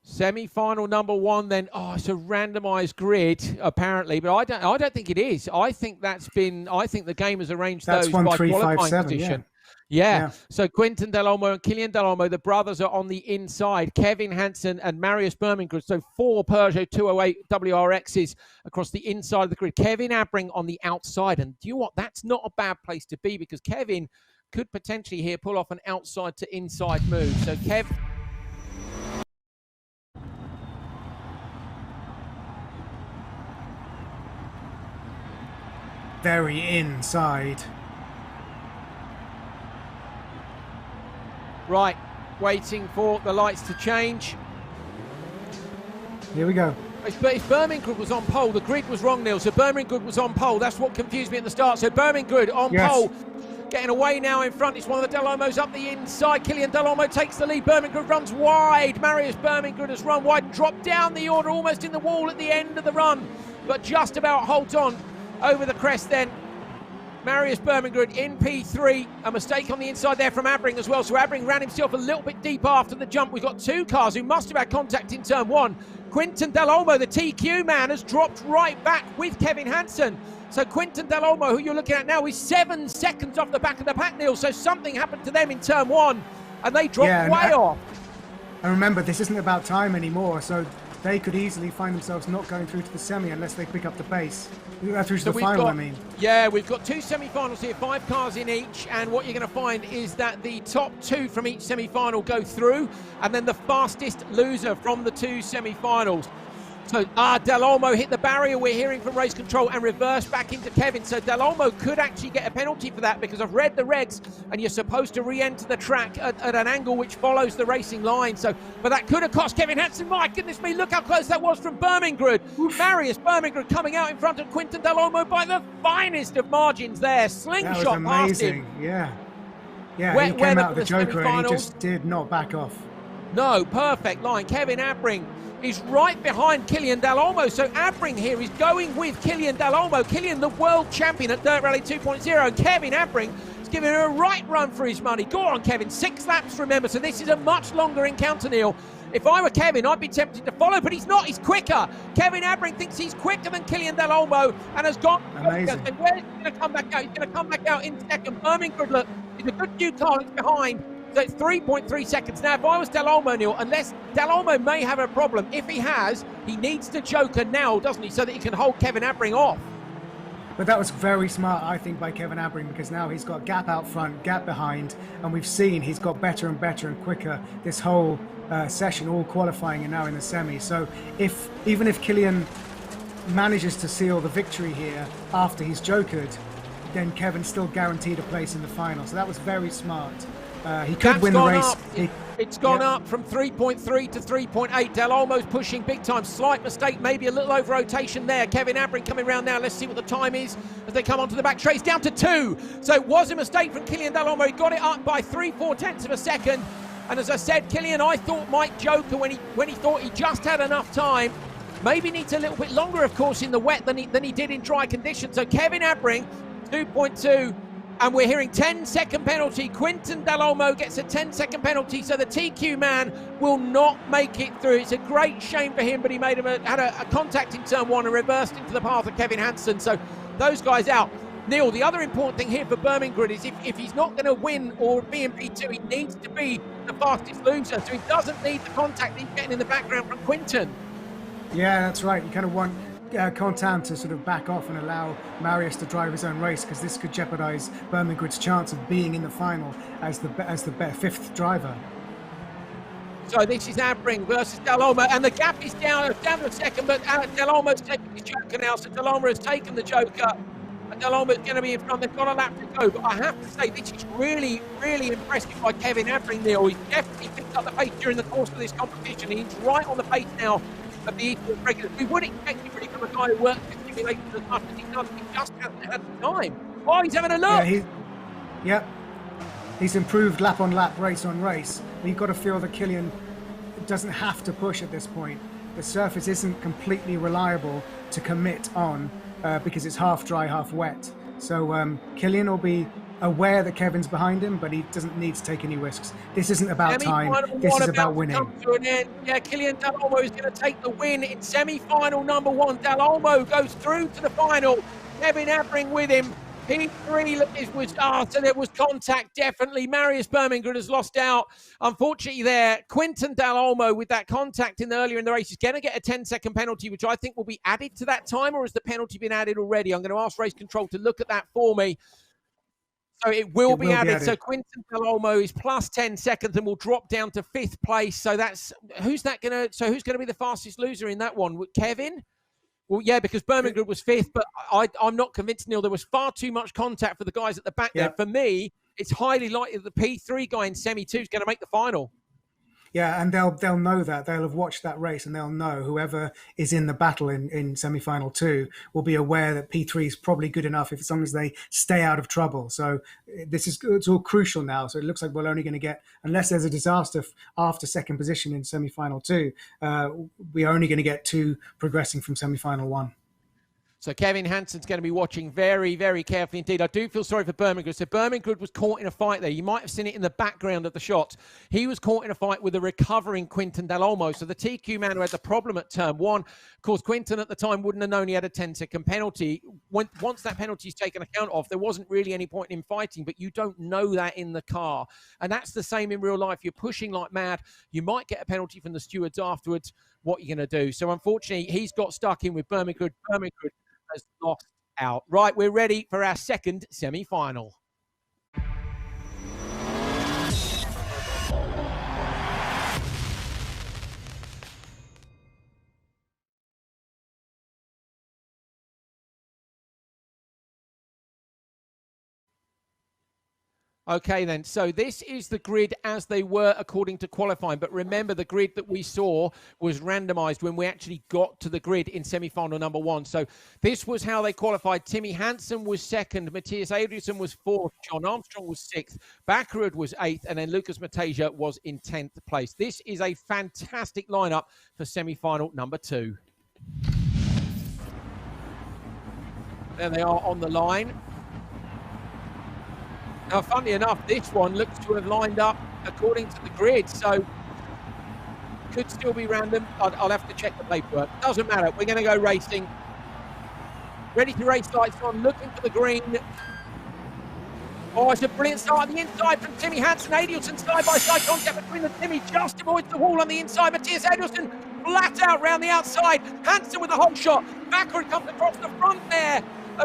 Semi-final number 1 then. Oh, it's a randomized grid apparently, but I don't think it is. I think the game has arranged That's those 1, by 3, qualifying 5, 7, position. Yeah. So Quinten Del Olmo and Kylian Del Olmo, the brothers, are on the inside. Kevin Hansen and Marius Birmingham. So 4 Peugeot 208 WRXs across the inside of the grid. Kevin Abbring on the outside. And do you know what? That's not a bad place to be, because Kevin could potentially here pull off an outside to inside move. So Kev... Very inside. Right, waiting for the lights to change. Here we go. If Birmingham was on pole, the grid was wrong, Neil. So Birmingham was on pole. That's what confused me at the start. So Birmingham on pole, getting away now in front. It's one of the Del Olmos up the inside. Kylian Del Olmo takes the lead. Birmingham runs wide. Marius Birmingham has run wide and dropped down the order, almost in the wall at the end of the run, but just about holds on over the crest then. Marius Birmingham in P3, a mistake on the inside there from Abbring as well. So Abbring ran himself a little bit deep after the jump. We've got 2 cars who must have had contact in turn 1. Quinten Del Olmo, the TQ man, has dropped right back with Kevin Hansen. So Quinten Del Olmo, who you're looking at now, is 7 seconds off the back of the pack, Neil. So something happened to them in turn 1 and they dropped way off. And remember, this isn't about time anymore, so they could easily find themselves not going through to the semi unless they pick up the pace. Through to the final, I mean. Yeah, we've got 2 semi-finals here, 5 cars in each, and what you're going to find is that the top 2 from each semi-final go through, and then the fastest loser from the 2 semi-finals. So Del Olmo hit the barrier, we're hearing from race control, and reversed back into Kevin. So Del Olmo could actually get a penalty for that, because I've read the regs and you're supposed to re-enter the track at an angle which follows the racing line. So, but that could have cost Kevin Hansen. My goodness me, look how close that was from Birmingham. Marius Birmingham coming out in front of Quinten Del Olmo by the finest of margins there. Slingshot past him. Yeah, he came out of the Joker and he just did not back off. No, perfect line. Kevin Abbring is right behind Kylian Del Olmo. So Abbring here is going with Kylian Del Olmo. Kylian, the world champion at Dirt Rally 2.0. And Kevin Abbring is giving him a right run for his money. Go on, Kevin. 6 laps, remember. So this is a much longer encounter, Neil. If I were Kevin, I'd be tempted to follow, but he's not. He's quicker. Kevin Abbring thinks he's quicker than Kylian Del Olmo and has gone. Amazing. And where's he going to come back out? He's going to come back out in second. Birmingham, look, he's a good few cars behind. So it's 3.3 seconds. Now, if I was Del Olmo, Neil, unless Del Olmo may have a problem, if he has, he needs to joker now, doesn't he, so that he can hold Kevin Abbring off. But that was very smart, I think, by Kevin Abbring, because now he's got gap out front, gap behind, and we've seen he's got better and better and quicker this whole session, all qualifying and now in the semi. So even if Kylian manages to seal the victory here after he's jokered, then Kevin's still guaranteed a place in the final. So that was very smart. He could win the race. It's gone up from 3.3 to 3.8. Del Olmo's pushing big time. Slight mistake, maybe a little over rotation there. Kevin Abbring coming around now. Let's see what the time is as they come onto the back straight. Down to 2. So it was a mistake from Kylian Del Olmo. He got it up by 3/4 of a second. And as I said, Kylian, I thought might joker when he thought he just had enough time. Maybe needs a little bit longer, of course, in the wet than he did in dry conditions. So Kevin Abbring, 2.2. And we're hearing 10-second penalty. Quinten Del Olmo gets a 10-second penalty, so the TQ man will not make it through. It's a great shame for him, but he had a contact in turn 1 and reversed into the path of Kevin Hansen. So those guys out. Neil, the other important thing here for Birmingham is if he's not going to win or be in P2, he needs to be the fastest loser. So he doesn't need the contact he's getting in the background from Quinten. Yeah, that's right. You kind of want Quinten to sort of back off and allow Marius to drive his own race, because this could jeopardize Birmingham's chance of being in the final as the 5th driver. So this is Abbring versus Del Olmo, and the gap is down to a second, but Del Olmo's taking his joker now, so Del Olmo has taken the joker, and Del Olmo's going to be in front. They've got a lap to go, but I have to say this is really, really impressive by Kevin Abbring, Neil. He's definitely picked up the pace during the course of this competition. He's right on the pace now of the Esports regulars. We would expect him really from a guy who works with simulations as much as he does. He just hasn't had the time. Oh, he's having a look. Yeah, he's improved lap on lap, race on race. But you've got to feel that Kylian doesn't have to push at this point. The surface isn't completely reliable to commit on because it's half dry, half wet. So Kylian will be aware that Kevin's behind him, but he doesn't need to take any risks. This isn't about time. This is about winning. Yeah, Kylian Del Olmo is going to take the win in semi-final number 1. Del Olmo goes through to the final. Kevin Abbring with him. P3 was so there was contact, definitely. Marius Birmingham has lost out, unfortunately, there. Quinton Del Olmo, with that contact earlier in the race, is going to get a 10-second penalty, which I think will be added to that time, or has the penalty been added already? I'm going to ask race control to look at that for me. So it will be added. So Quinton Del Olmo is plus 10 seconds and will drop down to 5th place. So that's who's going to be the fastest loser in that one? Kevin? Well, yeah, because Birmingham was 5th, but I'm not convinced, Neil. There was far too much contact for the guys at the back there. For me, it's highly likely that the P3 guy in semi-2 is going to make the final. Yeah, and they'll know that. They'll have watched that race, and they'll know whoever is in the battle in semi-final 2 will be aware that P3 is probably good enough as long as they stay out of trouble. So it's all crucial now. So it looks like we're only going to get, unless there's a disaster after second position in semi-final 2, we're only going to get 2 progressing from semi-final 1. So Kevin Hansen's going to be watching very, very carefully indeed. I do feel sorry for Birmingham. So Birmingham was caught in a fight there. You might have seen it in the background of the shot. He was caught in a fight with a recovering Quinton Del Olmo. So the TQ man who had the problem at turn 1. Of course, Quinton at the time wouldn't have known he had a 10-second penalty. Once that penalty is taken account of, there wasn't really any point in fighting, but you don't know that in the car. And that's the same in real life. You're pushing like mad. You might get a penalty from the stewards afterwards. What are you going to do? So unfortunately, he's got stuck in with Birmingham. Birmingham has lost out. Right, we're ready for our second semi-final. Okay, then. So this is the grid as they were according to qualifying. But remember, the grid that we saw was randomized when we actually got to the grid in semi-final number 1. So this was how they qualified. Timmy Hansen was 2nd. Matthias Adriansen was 4th. John Armstrong was 6th. Bakkerud was 8th. And then Lucas Mateja was in 10th place. This is a fantastic lineup for semi-final number 2. There they are on the line. Now, funnily enough, this one looks to have lined up according to the grid, so could still be random. I'll have to check the paperwork. Doesn't matter. We're going to go racing. Ready to race, lights on, looking for the green. Oh, it's a brilliant start on the inside from Timmy Hansen. Adriansen side-by-side contact between the Timmy, just avoids the wall on the inside. Matthias Adriansen flat out round the outside. Hansen with a hole shot. Backward comes across the front there.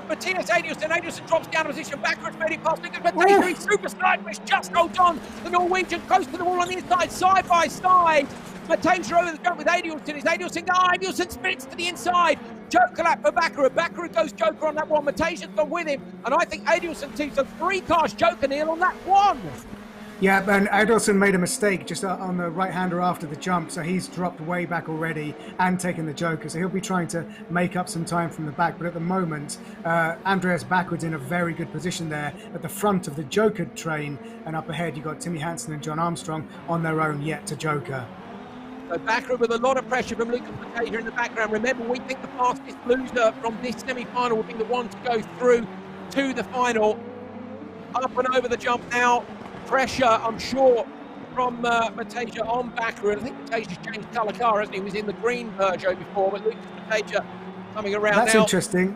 Matthias Adriansen. Adriansen drops down a position. Backwards, made it past Lucas Mateja. He's super sideways, just holds on. The Norwegian close to the wall on the inside, side by side. Mateja over the jump with Adriansen. Is Adriansen? Adriansen spins to the inside. Joker lap for Bakkerud. Bakkerud goes Joker on that one. Mateja's gone with him. And I think Adriansen too. So 3 cars Joker, Neil, on that one. Yeah, and Adriansen made a mistake just on the right-hander after the jump, so he's dropped way back already and taken the Joker, so he'll be trying to make up some time from the back. But at the moment, Andreas Bakkerud's in a very good position there at the front of the Joker train, and up ahead you've got Timmy Hansen and John Armstrong on their own yet to Joker. So Bakkerud with a lot of pressure from Lucas Mateja in the background. Remember, we think the fastest loser from this semi-final will be the one to go through to the final. Up and over the jump now. Pressure, I'm sure, from Mateja on Bakkerud. I think Mateja's changed colour car, hasn't he? He was in the green Peugeot before, but Lucas Mateja coming around now. That's interesting.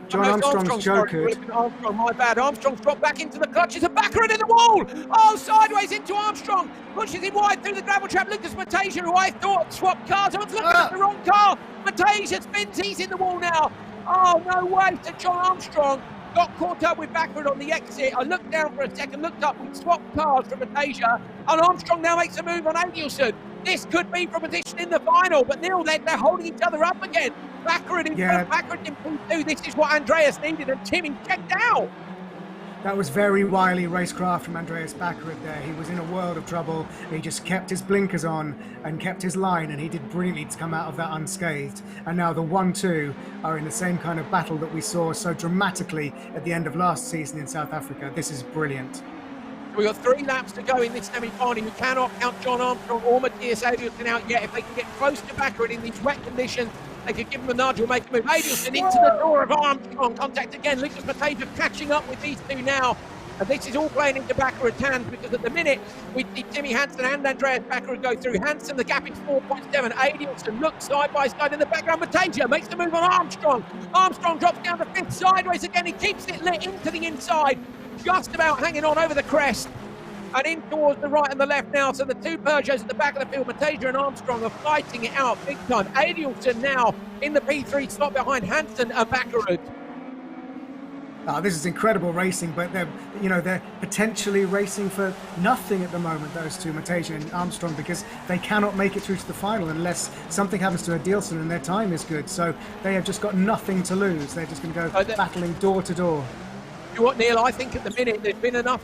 John Armstrong's Joker. Armstrong, my bad. Armstrong's dropped back into the clutches of Bakkerud in the wall. Oh, sideways into Armstrong. Pushes him wide through the gravel trap. Lucas Mateja, who I thought swapped cars. I was looking at the wrong car. Mateja spins. He's in the wall now. Oh, no way to John Armstrong. Got caught up with Bakkerud on the exit. I looked down for a second, looked up, we swapped cars from Mateja, and Armstrong now makes a move on Adriansen. This could be for position in the final, but Neil, they're holding each other up again. Bakkerud in front, Bakkerud in P2. This is what Andreas needed, and Timmy checked out. That was very wily racecraft from Andreas Bakkerud there. He was in a world of trouble. He just kept his blinkers on and kept his line, and he did brilliantly to come out of that unscathed. And now the 1-2 are in the same kind of battle that we saw so dramatically at the end of last season in South Africa. This is brilliant. We've got 3 laps to go in this semi-final. You cannot count John Armstrong or Matthias Adriansen out yet. If they can get close to Bakkerud in these wet conditions, they could give him a nudge or make a move. Adriansen into the door of Armstrong. Contact again. Lucas Mateja catching up with these two now. And this is all playing into Baccarat's hands because at the minute we see Timmy Hansen and Andreas Baccarat go through. Hansen, the gap is 4.7. Adielson looks side by side in the background. Matejka makes the move on Armstrong. Armstrong drops down to 5th sideways again. He keeps it lit into the inside, just about hanging on over the crest. And in towards the right and the left now. So the two Peugeots at the back of the field, Matejka and Armstrong, are fighting it out big time. Adielson now in the P3 slot behind Hansen and Baccarat. Oh, this is incredible racing, but they're potentially racing for nothing at the moment, those two, Matejka and Armstrong, because they cannot make it through to the final unless something happens to Adielson and their time is good. So they have just got nothing to lose. They're just going to go battling door to door. You know what, Neil? I think at the minute there's been enough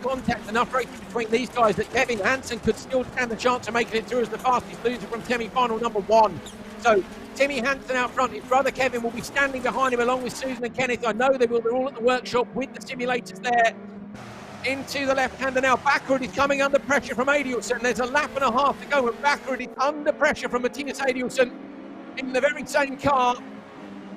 contact, enough racing between these guys that Kevin Hansen could still stand the chance of making it through as the fastest loser from semi-final number 1. So Timmy Hansen out front. His brother Kevin will be standing behind him along with Susan and Kenneth. I know they will. They're all at the workshop with the simulators there. Into the left-hander now. Baccarat is coming under pressure from Adielson. There's a lap and a half to go, and Baccarat is under pressure from Matthias Adielson in the very same car.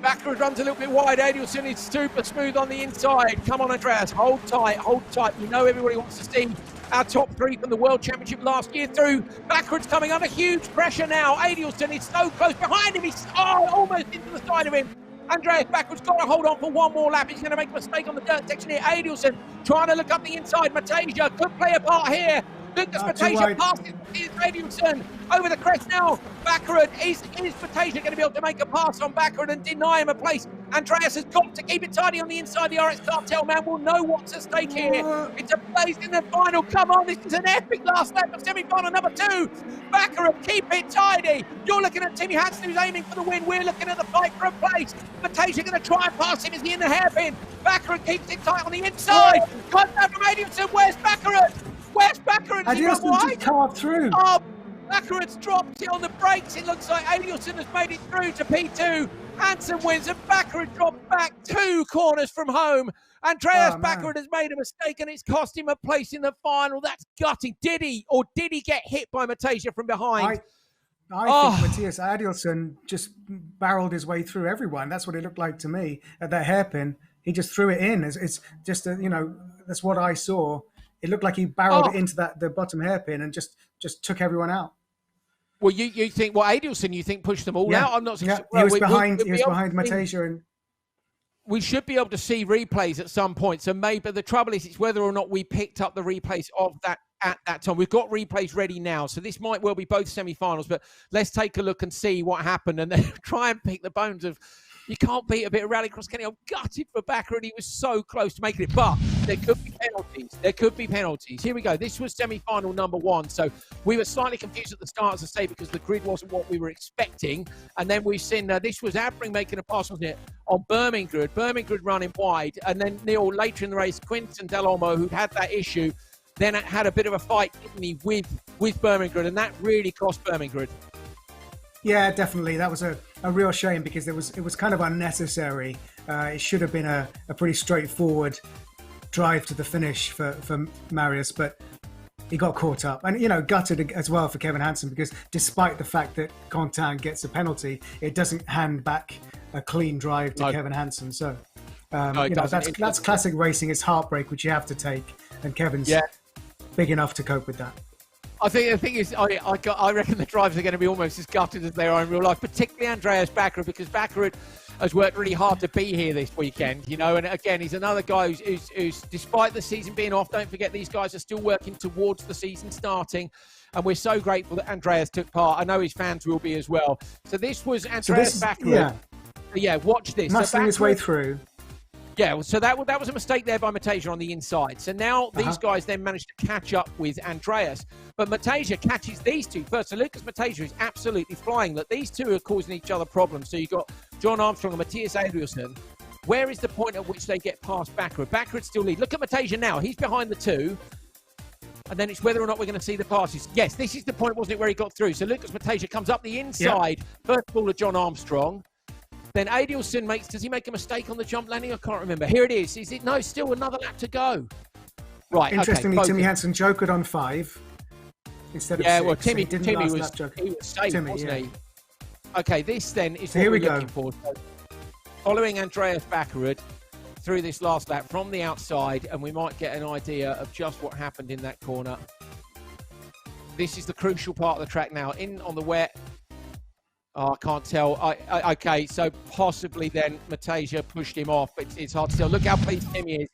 Baccarat runs a little bit wide. Adielson is super smooth on the inside. Come on, Andreas. Hold tight, hold tight. We know everybody wants to see our top 3 from the World Championship last year through. Baccarat's coming under huge pressure now. Adielson is so close behind him. He's almost into the side of him. Andreas Baccarat's got to hold on for one more lap. He's going to make a mistake on the dirt section here. Adielson trying to look up the inside. Matejka could play a part here. Lucas Matejka passes Adielson over the crest now. Baccarat, is Matejka going to be able to make a pass on Baccarat and deny him a place? Andreas has got to keep it tidy on the inside. The RX Cartel man will know what's at stake here. It's a place in the final. Come on, this is an epic last lap of semi-final number 2. Baccarat, keep it tidy. You're looking at Timmy Hansen, who's aiming for the win. We're looking at the fight for a place. Matejka going to try and pass him. Is he in the hairpin? Baccarat keeps it tight on the inside. Contact from Adielson. Where's Baccarat? Where's Baccarat? Adielson just come up through. Oh, Baccarat's dropped it on the brakes. It looks like Adielson has made it through to P2. Hansen wins and Baccarat drops back 2 corners from home. Andreas Baccarat has made a mistake and it's cost him a place in the final. That's gutting. Did he get hit by Matejka from behind? I think Matthias Adielson just barreled his way through everyone. That's what it looked like to me at that hairpin. He just threw it in. It's just, that's what I saw. It looked like he barreled it into the bottom hairpin and just took everyone out. Well, you think, Adielson, you think pushed them all out? I'm not so sure. He was behind Matejka, and we should be able to see replays at some point. So maybe the trouble is it's whether or not we picked up the replays of that at that time. We've got replays ready now, so this might well be both semi-finals, but let's take a look and see what happened and then try and pick the bones of. You can't beat a bit of rallycross, can you? I'm gutted for Baccarat. He was so close to making it, but there could be penalties. There could be penalties. Here we go. This was semi-final number 1. So we were slightly confused at the start, as I say, because the grid wasn't what we were expecting. And then we've seen this was Abring making a pass, wasn't it, on Birmingham. Birmingham running wide. And then Neil, later in the race, Quinton Del Olmo, who'd had that issue, then had a bit of a fight, didn't he, with Birmingham. And that really cost Birmingham. Yeah, definitely. That was a real shame because it was kind of unnecessary. It should have been a pretty straightforward drive to the finish for Marius, but he got caught up. And, gutted as well for Kevin Hansen because despite the fact that Quentin gets a penalty, it doesn't hand back a clean drive to Kevin Hansen. So, that's classic racing. It's heartbreak, which you have to take. And Kevin's big enough to cope with that. I think the thing is, I reckon the drivers are going to be almost as gutted as they are in real life, particularly Andreas Baccarat, because Baccarat has worked really hard to be here this weekend, and again, he's another guy who's despite the season being off, don't forget these guys are still working towards the season starting, and we're so grateful that Andreas took part. I know his fans will be as well. So this was Andreas Baccarat. Yeah, watch this. Muscling his way through. Yeah, so that was a mistake there by Matejka on the inside. So now these guys then managed to catch up with Andreas. But Matejka catches these two first. So Lucas Matejka is absolutely flying. Look, these two are causing each other problems. So you've got John Armstrong and Matthias Adielson. Where is the point at which they get past Baccarat? Baccarat still lead. Look at Matejka now. He's behind the 2. And then it's whether or not we're going to see the passes. Yes, this is the point, wasn't it, where he got through. So Lucas Matejka comes up the inside. First ball of John Armstrong. Then Adielson does he make a mistake on the jump landing? I can't remember. Here it is. Is it? No, still another lap to go. Right. Interestingly, Timmy Hansen jokered on 5 instead of 6. Well, Timmy was safe, wasn't he? Okay, this then is what we're looking for. So, following Andreas Baccarat, through this last lap from the outside, and we might get an idea of just what happened in that corner. This is the crucial part of the track now. In on the wet. Oh, I can't tell. Okay, so possibly then Matejka pushed him off. It's hard to tell. Look how pleased Timmy is.